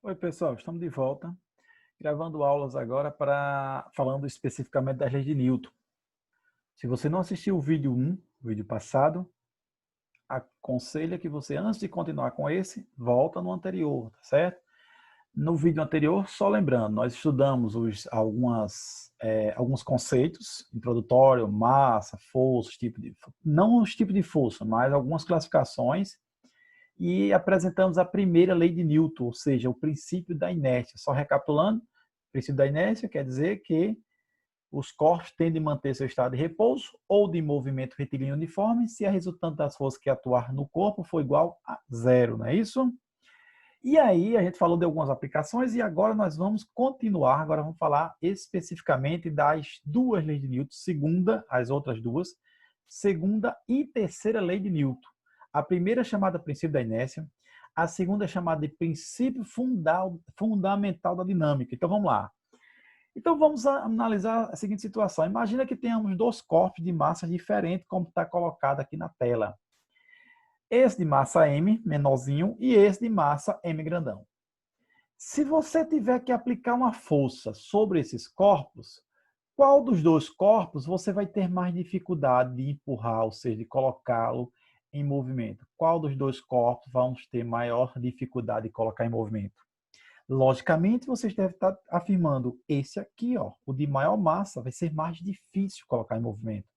Oi, pessoal, estamos de volta, gravando aulas agora para falando especificamente das leis de Newton. Se você não assistiu o vídeo 1, o vídeo passado, aconselho que você, antes de continuar com esse, volta no anterior, tá certo? No vídeo anterior, só lembrando, nós estudamos alguns conceitos, introdutório, massa, força, não os tipos de força, mas algumas classificações, e apresentamos a primeira lei de Newton, ou seja, o princípio da inércia. Só recapitulando, o princípio da inércia quer dizer que os corpos tendem a manter seu estado de repouso ou de movimento retilíneo uniforme se a resultante das forças que atuar no corpo for igual a zero, não é isso? E aí a gente falou de algumas aplicações e agora nós vamos continuar, agora vamos falar especificamente das duas leis de Newton, as outras duas, segunda e terceira lei de Newton. A primeira é chamada princípio da inércia, a segunda é chamada de princípio fundamental da dinâmica. Então vamos lá. Então vamos analisar a seguinte situação. Imagina que tenhamos dois corpos de massa diferentes, como está colocado aqui na tela. Esse de massa M, menorzinho, e esse de massa M grandão. Se você tiver que aplicar uma força sobre esses corpos, qual dos dois corpos você vai ter mais dificuldade de empurrar, ou seja, de colocá-lo em movimento? Qual dos dois corpos vamos ter maior dificuldade de colocar em movimento? Logicamente, vocês devem estar afirmando, esse aqui, ó, o de maior massa, vai ser mais difícil colocar em movimento.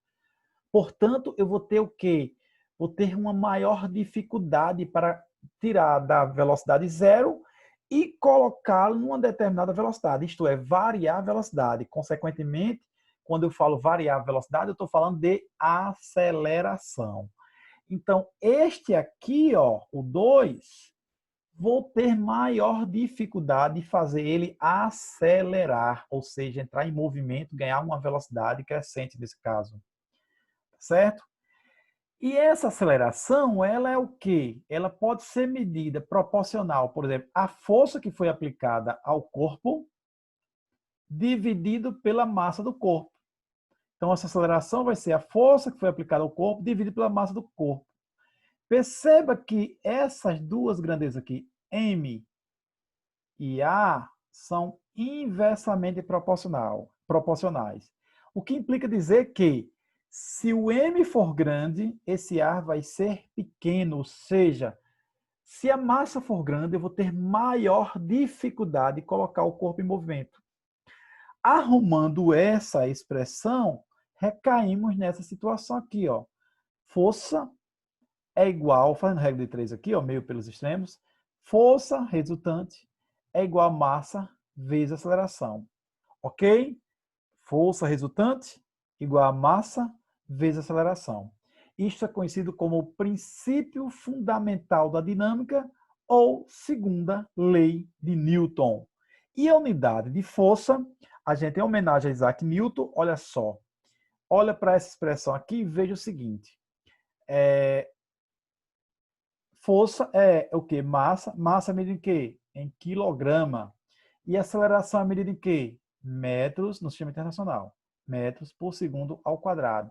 Portanto, eu vou ter o quê? Vou ter uma maior dificuldade para tirar da velocidade zero e colocá-lo numa determinada velocidade, isto é, variar a velocidade. Consequentemente, quando eu falo variar a velocidade, eu estou falando de aceleração. Então, este aqui, ó, o 2, vou ter maior dificuldade de fazer ele acelerar, ou seja, entrar em movimento, ganhar uma velocidade crescente nesse caso. Certo? E essa aceleração, ela é o quê? Ela pode ser medida proporcional, por exemplo, à força que foi aplicada ao corpo dividido pela massa do corpo. Então, essa aceleração vai ser a força que foi aplicada ao corpo dividido pela massa do corpo. Perceba que essas duas grandezas aqui, M e A, são inversamente proporcionais. O que implica dizer que, se o M for grande, esse A vai ser pequeno, ou seja, se a massa for grande, eu vou ter maior dificuldade de colocar o corpo em movimento. Arrumando essa expressão, recaímos nessa situação aqui, ó. Força é igual, fazendo regra de 3 aqui, ó, meio pelos extremos, força resultante é igual a massa vezes aceleração. Ok? Força resultante igual a massa vezes aceleração. Isto é conhecido como o princípio fundamental da dinâmica ou segunda lei de Newton. E a unidade de força, a gente, em homenagem a Isaac Newton, olha só. Olha para essa expressão aqui e veja o seguinte. Força é o quê? Massa. Massa é medida em quê? Em quilograma. E aceleração é medida em quê? Metros no sistema internacional. Metros por segundo ao quadrado.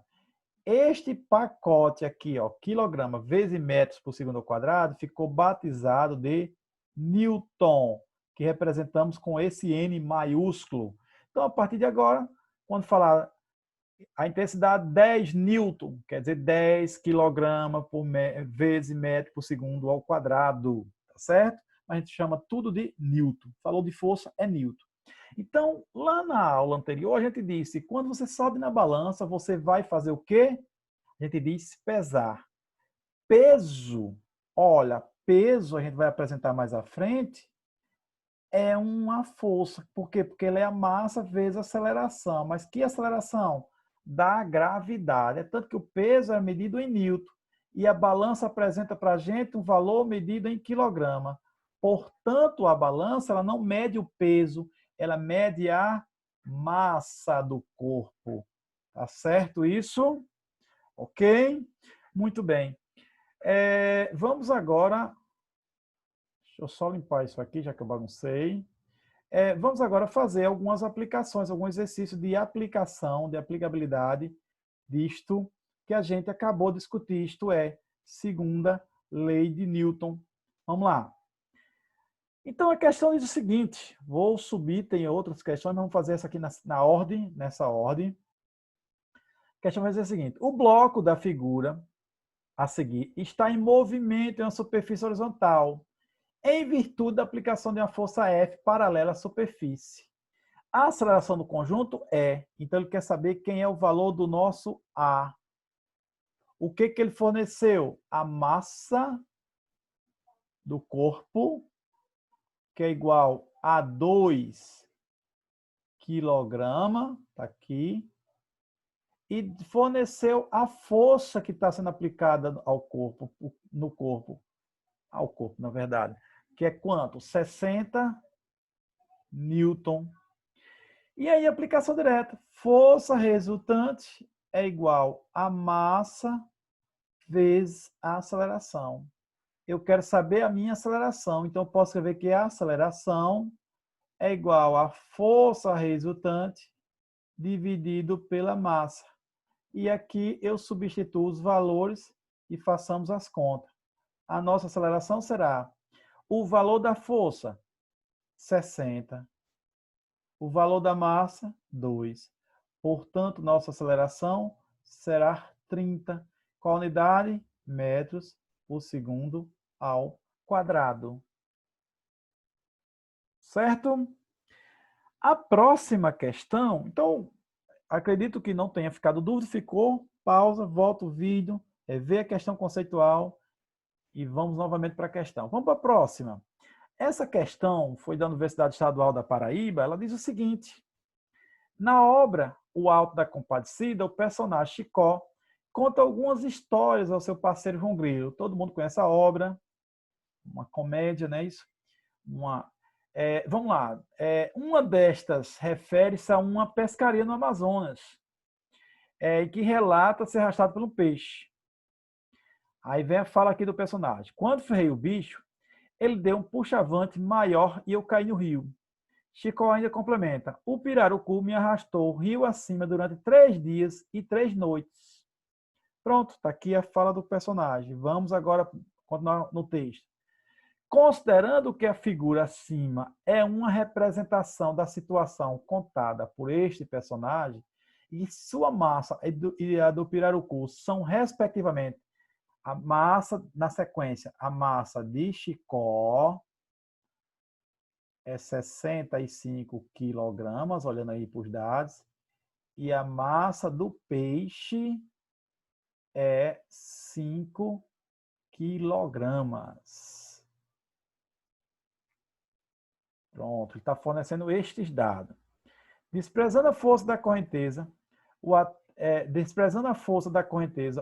Este pacote aqui, ó, quilograma vezes metros por segundo ao quadrado, ficou batizado de Newton, que representamos com esse N maiúsculo. Então, a partir de agora, quando falar a intensidade 10 newton, quer dizer 10 quilograma vezes metro por segundo ao quadrado, tá certo? A gente chama tudo de newton. Falou de força, é newton. Então, lá na aula anterior, a gente disse, quando você sobe na balança, você vai fazer o quê? A gente diz pesar. Peso, olha, peso a gente vai apresentar mais à frente, é uma força. Por quê? Porque ele é a massa vezes a aceleração. Mas que aceleração? Da gravidade. É tanto que o peso é medido em newton e a balança apresenta para a gente um valor medido em quilograma. Portanto, a balança ela não mede o peso, ela mede a massa do corpo. Tá certo isso? Ok? Muito bem. Vamos agora... Deixa eu só limpar isso aqui, já que eu baguncei. Vamos agora fazer algumas aplicações, alguns exercícios de aplicação, de aplicabilidade disto que a gente acabou de discutir, isto é, segunda lei de Newton. Vamos lá. Então, a questão diz o seguinte, vou subir, tem outras questões, mas vamos fazer essa aqui na ordem, nessa ordem. A questão vai dizer o seguinte, o bloco da figura a seguir está em movimento em uma superfície horizontal, em virtude da aplicação de uma força F paralela à superfície. A aceleração do conjunto é, então ele quer saber quem é o valor do nosso A. O que ele forneceu? A massa do corpo, que é igual a 2 kg, está aqui, e forneceu a força que está sendo aplicada ao corpo, na verdade, que é quanto? 60 newton. E aí, aplicação direta, força resultante é igual a massa vezes a aceleração. Eu quero saber a minha aceleração, então eu posso escrever que a aceleração é igual a força resultante dividido pela massa. E aqui eu substituo os valores e façamos as contas. A nossa aceleração será o valor da força, 60. O valor da massa, 2. Portanto, nossa aceleração será 30. Com a unidade, metros por segundo ao quadrado. Certo? A próxima questão, então, acredito que não tenha ficado dúvida. Ficou? Pausa, volta o vídeo, vê a questão conceitual e vamos novamente para a questão. Vamos para a próxima. Essa questão foi da Universidade Estadual da Paraíba. Ela diz o seguinte: na obra O Alto da Compadecida, o personagem Chicó conta algumas histórias ao seu parceiro João Grilo. Todo mundo conhece a obra, uma comédia, não é isso? Vamos lá. Uma destas refere-se a uma pescaria no Amazonas, que relata ser arrastado por um peixe. Aí vem a fala aqui do personagem. Quando ferrei o bicho, ele deu um puxavante maior e eu caí no rio. Chicó ainda complementa. O pirarucu me arrastou rio acima durante 3 dias e 3 noites. Pronto, está aqui a fala do personagem. Vamos agora continuar no texto. Considerando que a figura acima é uma representação da situação contada por este personagem, e sua massa e a do pirarucu são, respectivamente, a massa, na sequência, a massa de Chicó é 65 quilogramas, olhando aí para os dados, e a massa do peixe é 5 quilogramas. Pronto, ele está fornecendo estes dados. Desprezando a força da correnteza,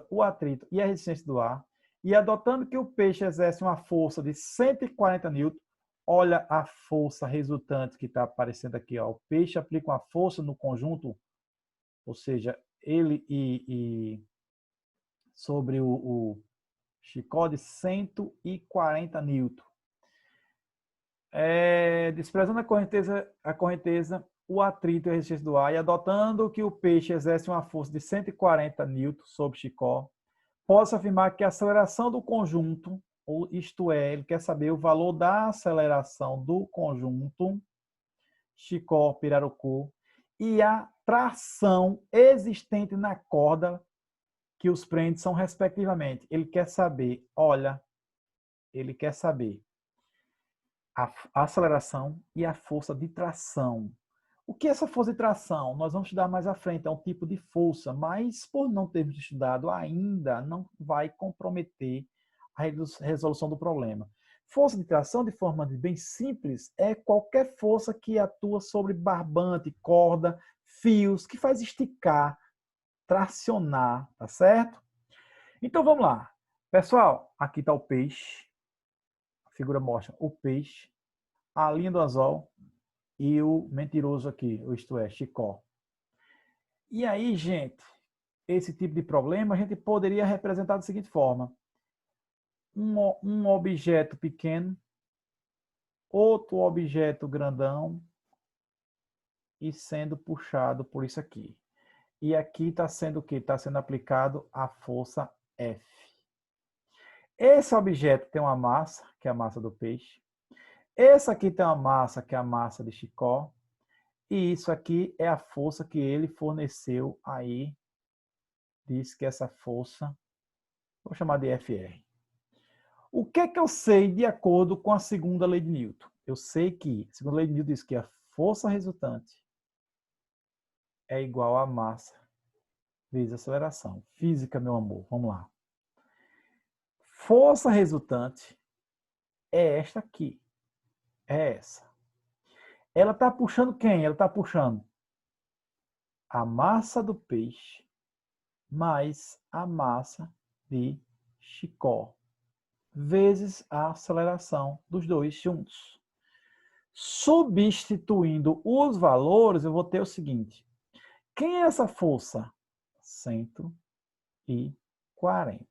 o atrito e a resistência do ar, e adotando que o peixe exerce uma força de 140 newton, olha a força resultante que está aparecendo aqui. Ó. O peixe aplica uma força no conjunto, ou seja, ele sobre o Chicó de 140 newton. Desprezando a correnteza, o atrito e a resistência do ar, e adotando que o peixe exerce uma força de 140 newton sobre Chicó, pode-se afirmar que a aceleração do conjunto, isto é, ele quer saber o valor da aceleração do conjunto Chicó, Pirarucu, e a tração existente na corda que os prende são, respectivamente. Ele quer saber, ele quer saber a aceleração e a força de tração. O que é essa força de tração? Nós vamos estudar mais à frente, é um tipo de força, mas por não termos estudado ainda, não vai comprometer a resolução do problema. Força de tração, de forma bem simples, é qualquer força que atua sobre barbante, corda, fios, que faz esticar, tracionar, tá certo? Então vamos lá. Pessoal, aqui está o peixe. A figura mostra o peixe, a linha do anzol e o mentiroso aqui, isto é, Chicó. E aí, gente, esse tipo de problema a gente poderia representar da seguinte forma. Um objeto pequeno, outro objeto grandão e sendo puxado por isso aqui. E aqui está sendo o quê? Está sendo aplicado a força F. Esse objeto tem uma massa, que é a massa do peixe, Essa aqui tem uma massa, que é a massa de Chicó. E isso aqui é a força que ele forneceu aí. Diz que essa força, vou chamar de FR. O que é que eu sei de acordo com a segunda lei de Newton? Eu sei que, a segunda lei de Newton diz que a força resultante é igual à massa vezes a aceleração. Física, meu amor, vamos lá. Força resultante é esta aqui. É essa. Ela está puxando quem? Ela está puxando a massa do peixe mais a massa de Chicó, vezes a aceleração dos dois juntos. Substituindo os valores, eu vou ter o seguinte. Quem é essa força? 140.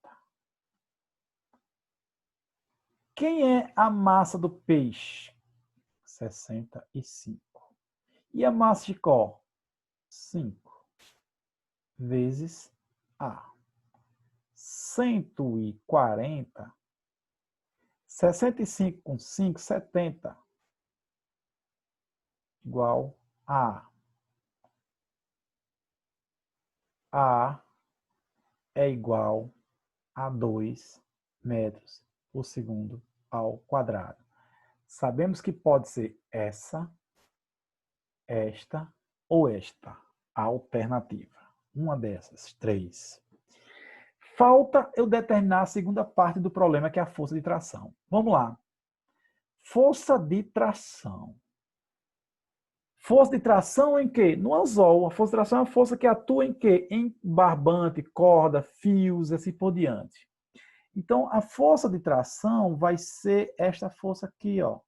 Quem é a massa do peixe? 65. E a massa de Chicó? 5 vezes A. 140. 65 com 5, 70. Igual a. A é igual a 2 metros por segundo ao quadrado. Sabemos que pode ser essa, esta ou esta. A alternativa. Uma dessas, 3. Falta eu determinar a segunda parte do problema, que é a força de tração. Vamos lá. Força de tração. Força de tração em quê? No anzol. A força de tração é uma força que atua em quê? Em barbante, corda, fios, assim por diante. Então, a força de tração vai ser esta força aqui, ó.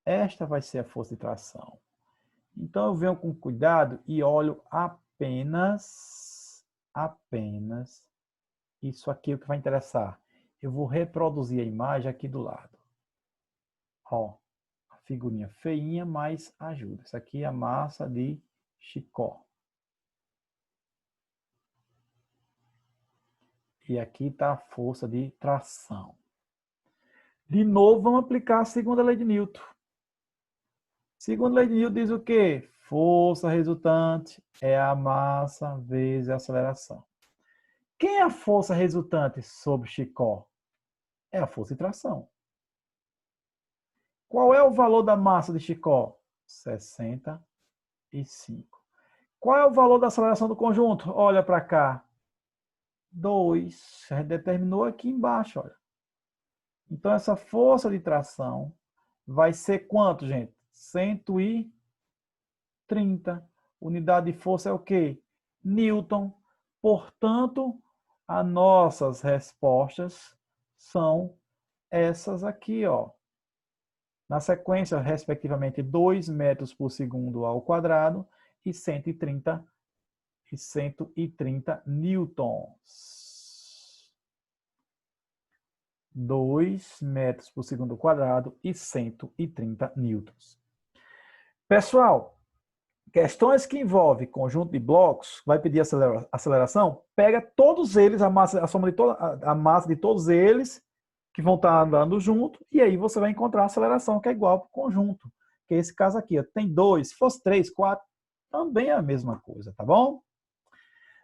Esta vai ser a força de tração. Então, eu venho com cuidado e olho apenas isso aqui é o que vai interessar. Eu vou reproduzir a imagem aqui do lado. Ó, a figurinha feinha, mas ajuda. Isso aqui é a massa de Chicó. E aqui está a força de tração. De novo, vamos aplicar a segunda lei de Newton. Segunda lei de Newton diz o quê? Força resultante é a massa vezes a aceleração. Quem é a força resultante sobre Chicó? É a força de tração. Qual é o valor da massa de Chicó? 65. Qual é o valor da aceleração do conjunto? Olha para cá. 2. A gente determinou aqui embaixo, olha. Então, essa força de tração vai ser quanto, gente? 130. Unidade de força é o quê? Newton. Portanto, as nossas respostas são essas aqui, ó. Na sequência, respectivamente, 2 metros por segundo ao quadrado e 130 newtons. 2 metros por segundo ao quadrado e 130 newtons. Pessoal, questões que envolvem conjunto de blocos, vai pedir aceleração, pega todos eles, a soma de a massa de todos eles, que vão estar andando junto, e aí você vai encontrar a aceleração, que é igual para o conjunto. Que é esse caso aqui, ó. Tem 2, se fosse 3, 4, também é a mesma coisa, tá bom?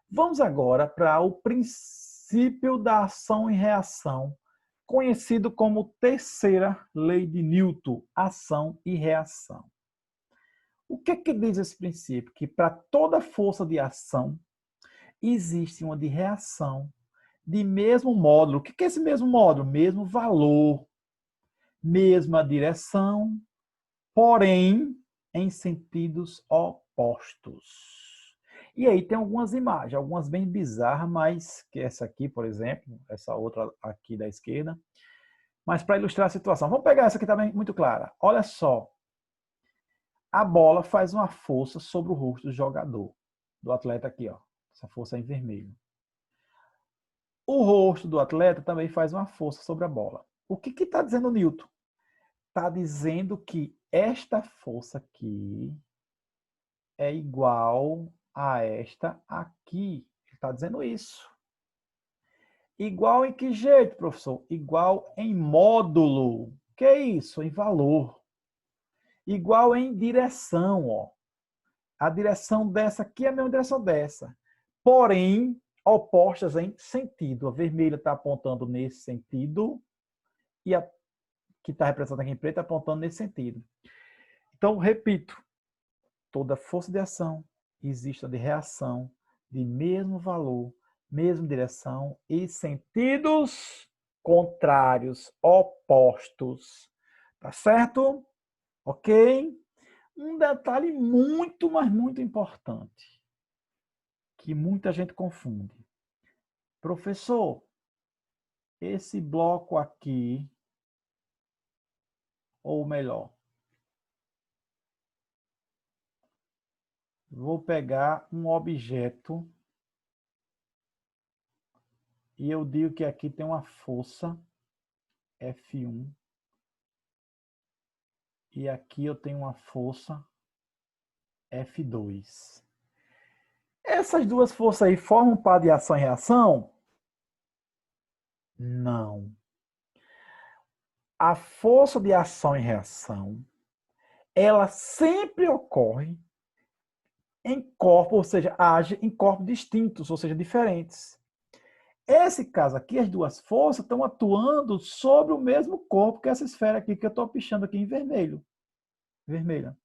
Vamos agora para o princípio da ação e reação, conhecido como terceira lei de Newton, ação e reação. O que diz esse princípio? Que para toda força de ação, existe uma de reação de mesmo módulo. O que é esse mesmo módulo? Mesmo valor, mesma direção, porém em sentidos opostos. E aí tem algumas imagens, algumas bem bizarras, mas que essa aqui, por exemplo, essa outra aqui da esquerda. Mas para ilustrar a situação, vamos pegar essa aqui também muito clara. Olha só. A bola faz uma força sobre o rosto do jogador, do atleta aqui, ó. Essa força é em vermelho. O rosto do atleta também faz uma força sobre a bola. O que está dizendo o Newton? Está dizendo que esta força aqui é igual a esta aqui. Ele está dizendo isso. Igual em que jeito, professor? Igual em módulo. Que é isso? Em valor. Igual em direção, ó. A direção dessa aqui é a mesma direção dessa. Porém, opostas em sentido. A vermelha está apontando nesse sentido e a que está representada aqui em preto apontando nesse sentido. Então, repito, toda força de ação existe a de reação de mesmo valor, mesma direção e sentidos contrários, opostos. Tá certo? Ok? Um detalhe muito, mas muito importante, que muita gente confunde. Professor, esse bloco aqui, ou melhor, vou pegar um objeto e eu digo que aqui tem uma força F1 e aqui eu tenho uma força F2. Essas duas forças aí formam um par de ação e reação? Não. A força de ação e reação, ela sempre ocorre em corpos, ou seja, age em corpos distintos, ou seja, diferentes. Esse caso aqui, as duas forças estão atuando sobre o mesmo corpo que essa esfera aqui que eu estou pichando aqui em vermelho. Vermelha.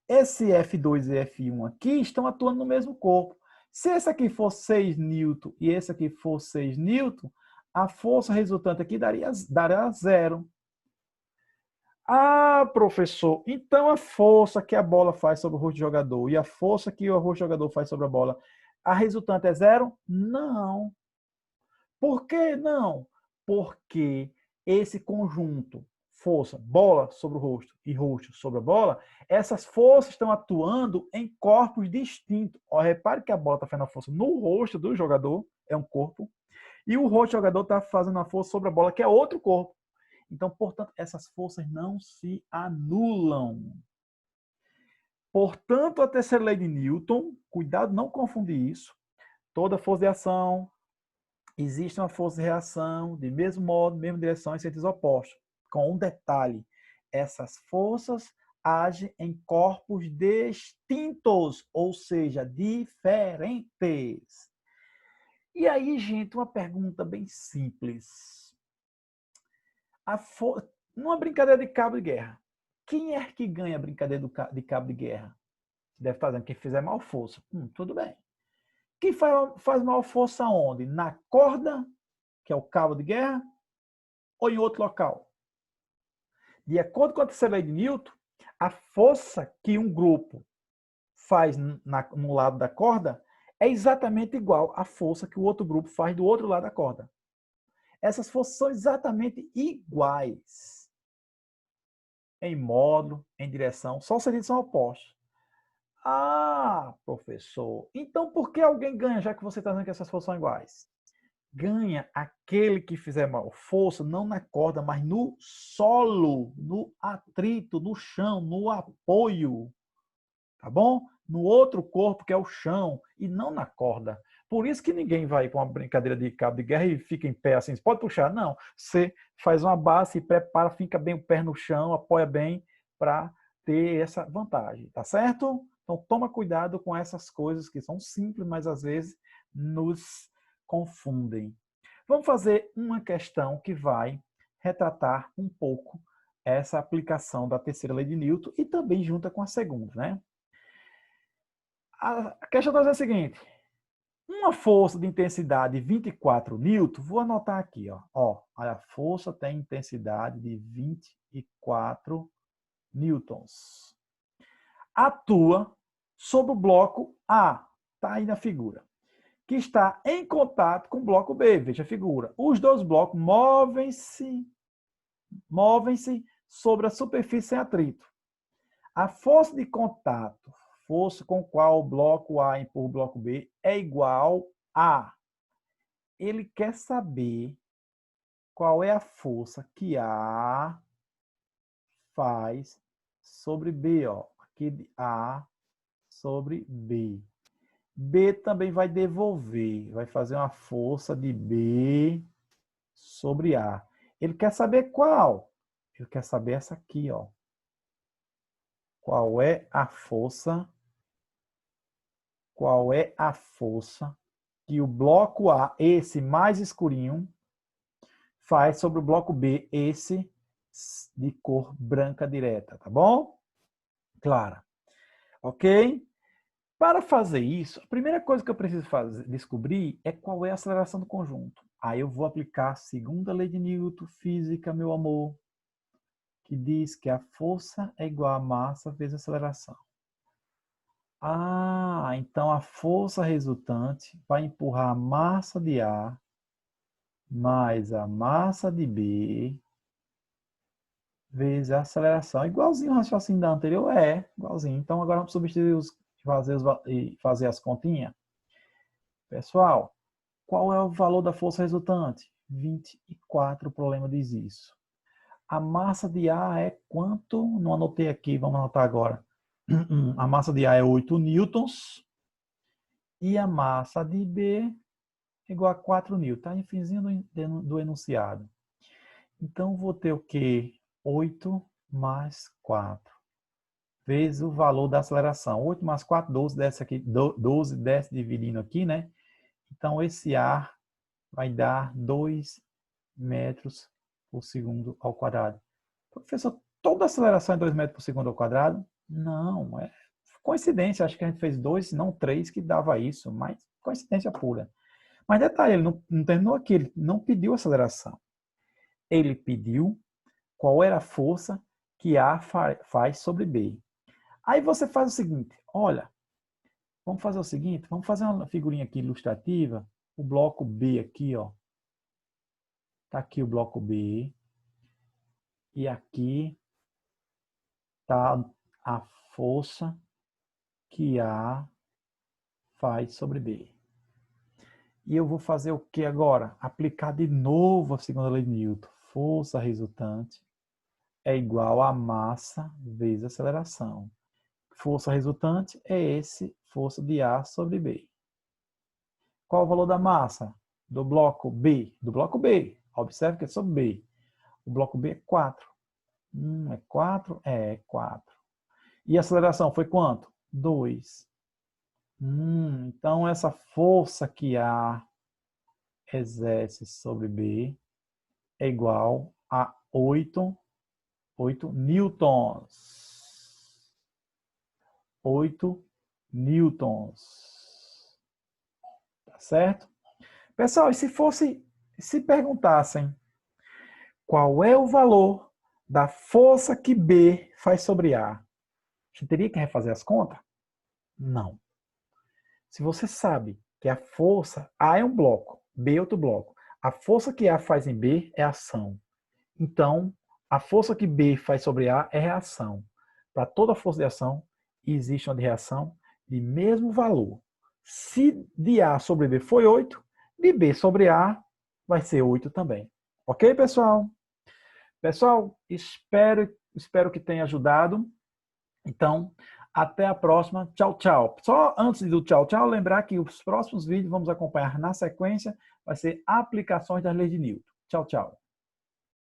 Esse F2 e F1 aqui estão atuando no mesmo corpo. Se esse aqui for 6 newton e esse aqui for 6 newton, a força resultante aqui daria 0. Ah, professor, então a força que a bola faz sobre o rosto do jogador e a força que o rosto do jogador faz sobre a bola, a resultante é 0? Não. Por que não? Porque esse conjunto, força, bola sobre o rosto e rosto sobre a bola, essas forças estão atuando em corpos distintos. Ó, repare que a bola está fazendo a força no rosto do jogador, é um corpo, e o rosto do jogador está fazendo a força sobre a bola, que é outro corpo. Então, portanto, essas forças não se anulam. Portanto, a terceira lei de Newton, cuidado, não confundir isso. Toda força de ação, existe uma força de reação, de mesmo modo, mesma direção, em sentidos opostos. Com um detalhe, essas forças agem em corpos distintos, ou seja, diferentes. E aí, gente, uma pergunta bem simples. Numa brincadeira de cabo de guerra, quem é que ganha a brincadeira de cabo de guerra? Deve estar dizendo quem fizer mal força. Tudo bem. Quem faz mal força onde? Na corda, que é o cabo de guerra, ou em outro local? De acordo com a terceira lei de Newton, a força que um grupo faz no lado da corda é exatamente igual à força que o outro grupo faz do outro lado da corda. Essas forças são exatamente iguais. Em módulo, em direção, só os sentidos são opostos. Ah, professor, então por que alguém ganha, já que você está dizendo que essas forças são iguais? Ganha aquele que fizer maior força, não na corda, mas no solo, no atrito, no chão, no apoio, tá bom? No outro corpo, que é o chão, e não na corda. Por isso que ninguém vai para uma brincadeira de cabo de guerra e fica em pé assim, você pode puxar? Não. Você faz uma base, se prepara, fica bem o pé no chão, apoia bem para ter essa vantagem, tá certo? Então toma cuidado com essas coisas que são simples, mas às vezes nos confundem. Vamos fazer uma questão que vai retratar um pouco essa aplicação da terceira lei de Newton e também junta com a segunda, né? A questão está dizendo o seguinte: uma força de intensidade de 24 newton, vou anotar aqui, ó, a força tem intensidade de 24 newtons. Atua sobre o bloco A, está aí na figura, que está em contato com o bloco B, veja a figura. Os dois blocos movem-se sobre a superfície sem atrito. A força de contato, força com qual o bloco A empurra o bloco B, é igual a... Ele quer saber qual é a força que A faz sobre B, ó. Aqui de A sobre B. B também vai devolver, vai fazer uma força de B sobre A. Ele quer saber qual? Ele quer saber essa aqui, ó. Qual é a força? Qual é a força que o bloco A, esse mais escurinho, faz sobre o bloco B, esse de cor branca direta, tá bom? Clara. Ok? Para fazer isso, a primeira coisa que eu preciso descobrir é qual é a aceleração do conjunto. Aí eu vou aplicar a segunda lei de Newton, física, meu amor, que diz que a força é igual a massa vezes a aceleração. Ah, então a força resultante vai empurrar a massa de A mais a massa de B vezes a aceleração. Igualzinho o raciocínio da anterior? É, igualzinho. Então agora vamos substituir e fazer as continhas. Pessoal, qual é o valor da força resultante? 24, o problema diz isso. A massa de A é quanto? Não anotei aqui, vamos anotar agora. A massa de A é 8 newtons e a massa de B é igual a 4 newtons. Está em finzinho do enunciado. Então, vou ter o quê? 8 mais 4 vezes o valor da aceleração. 8 mais 4, 12 desce aqui, 12 desce dividindo aqui, né? Então, esse ar vai dar 2 metros por segundo ao quadrado. Professor, toda aceleração é 2 metros por segundo ao quadrado? Não, é coincidência. Acho que a gente fez 2, não 3, que dava isso, mas coincidência pura. Mas detalhe, ele não terminou aqui, ele não pediu aceleração. Ele pediu qual era a força que A faz sobre B. Aí você faz o seguinte, olha, vamos fazer o seguinte, vamos fazer uma figurinha aqui ilustrativa, o bloco B aqui, ó. Tá aqui o bloco B. E aqui tá a força que A faz sobre B. E eu vou fazer o que agora? Aplicar de novo a segunda lei de Newton. Força resultante é igual a massa vezes aceleração. Força resultante é esse, força de A sobre B. Qual o valor da massa? Do bloco B. Do bloco B. Observe que é sobre B. O bloco B é 4. É 4? É 4. E a aceleração foi quanto? 2. Então, essa força que A exerce sobre B é igual a 8 newtons. 8 newtons. Tá certo? Pessoal, e se perguntassem qual é o valor da força que B faz sobre A, você teria que refazer as contas? Não. Se você sabe que a força, A é um bloco, B é outro bloco, a força que A faz em B é ação. Então, a força que B faz sobre A é reação. Para toda força de ação, existe uma de reação de mesmo valor. Se de A sobre B foi 8, de B sobre A vai ser 8 também. Ok, pessoal? Pessoal, espero que tenha ajudado. Então, até a próxima. Tchau, tchau. Só antes do tchau, tchau, lembrar que os próximos vídeos vamos acompanhar na sequência vai ser aplicações das leis de Newton. Tchau, tchau.